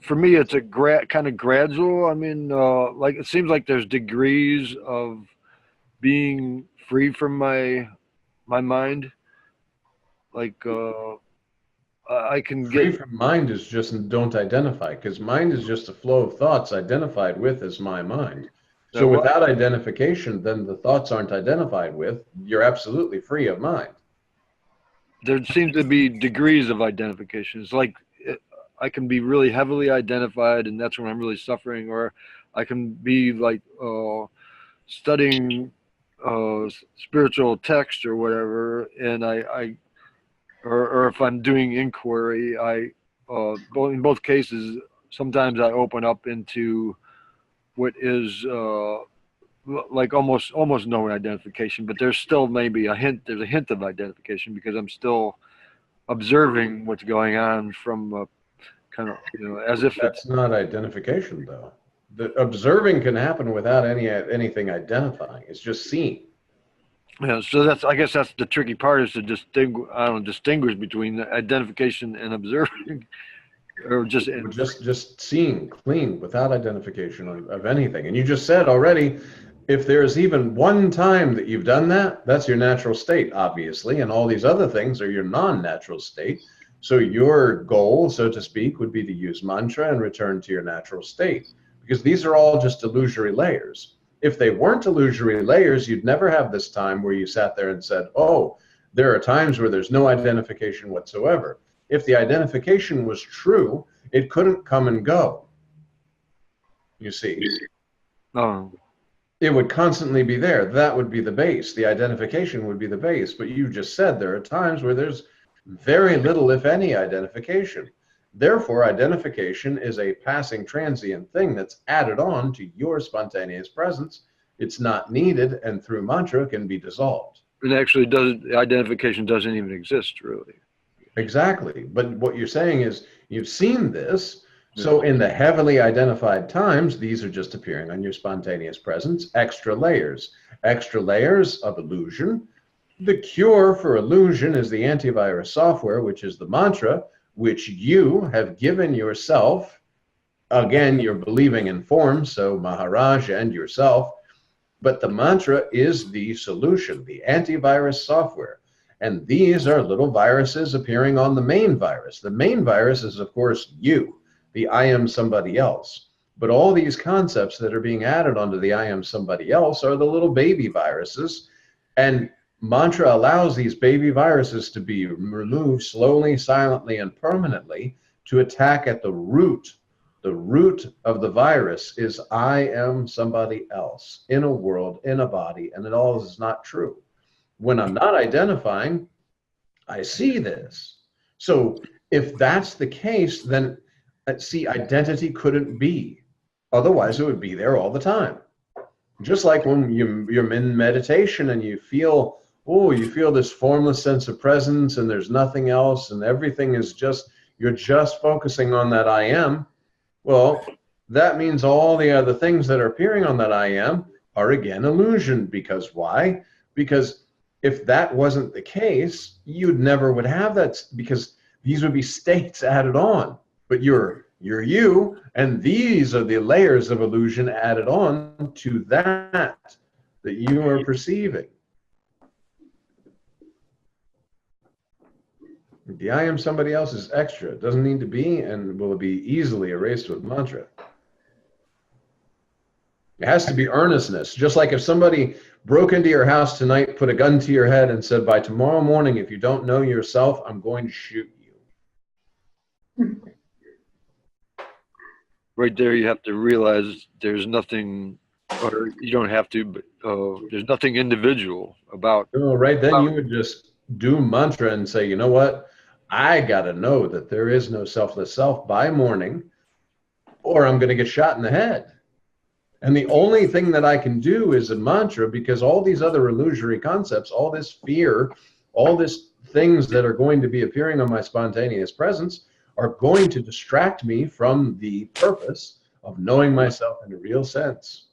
for me, it's a kind of gradual. I mean, like it seems like there's degrees of being free from my mind. Like I can Free get from mind is just don't identify, because mind is just a flow of thoughts identified with as my mind. So well, without identification, then the thoughts aren't identified with. You're absolutely free of mind. there seems to be degrees of identification. It's like I can be really heavily identified, and that's when I'm really suffering, or I can be like studying spiritual text or whatever, and or if I'm doing inquiry, in both cases, sometimes I open up into what is like almost no identification, but there's still maybe a hint. There's a hint of identification because I'm still observing what's going on from kind of as if it's That's not identification, though. The observing can happen without anything identifying. It's just seeing. so that's I guess that's the tricky part is to distinguish between identification and observing or just Just seeing clean without identification of anything. And you just said already, if there's even one time that you've done that, that's your natural state, obviously, and all these other things are your non-natural state. So your goal, so to speak, would be to use mantra and return to your natural state, because these are all just illusory layers. If they weren't illusory layers, you'd never have this time where you sat there and said, oh, there are times where there's no identification whatsoever. If the identification was true, it couldn't come and go. You see, oh it would constantly be there. That would be the base. The identification would be the base. But you just said there are times where there's very little, if any, identification. Therefore, identification is a passing transient thing that's added on to your spontaneous presence. It's not needed, and through mantra can be dissolved. it actually doesn't identification doesn't even exist really. Exactly. But what you're saying is you've seen this. So in the heavily identified times, these are just appearing on your spontaneous presence, extra layers of illusion. The cure for illusion is the antivirus software, which is the mantra, which you have given yourself. Again, you're believing in form, so Maharaj and yourself. But the mantra is the solution, the antivirus software. And these are little viruses appearing on the main virus. The main virus is, of course, you, the I am somebody else. But all these concepts that are being added onto the I am somebody else are the little baby viruses. And mantra allows these baby viruses to be removed slowly, silently, and permanently to attack at the root. The root of the virus is I am somebody else in a world, in a body, and it all is not true. When I'm not identifying, I see this. So if that's the case, then see, identity couldn't be. Otherwise, it would be there all the time. Just like when you're in meditation and you feel, oh, you feel this formless sense of presence and there's nothing else and everything is just, you're just focusing on that I am. Well, that means all the other things that are appearing on that I am are again illusion. Because why? Because if that wasn't the case, you'd never would have that, because these would be states added on. But you're you, and these are the layers of illusion added on to that you are perceiving. The I am somebody else is extra. It doesn't need to be, and will be easily erased with mantra. It has to be earnestness. Just like if somebody broke into your house tonight, put a gun to your head and said, by tomorrow morning, if you don't know yourself, I'm going to shoot you. Right there, you have to realize there's nothing, or you don't have to, but there's nothing individual about. Right then you would just do mantra and say, you know what? I got to know that there is no selfless self by morning, or I'm going to get shot in the head. And the only thing that I can do is a mantra, because all these other illusory concepts, all this fear, all these things that are going to be appearing on my spontaneous presence are going to distract me from the purpose of knowing myself in a real sense.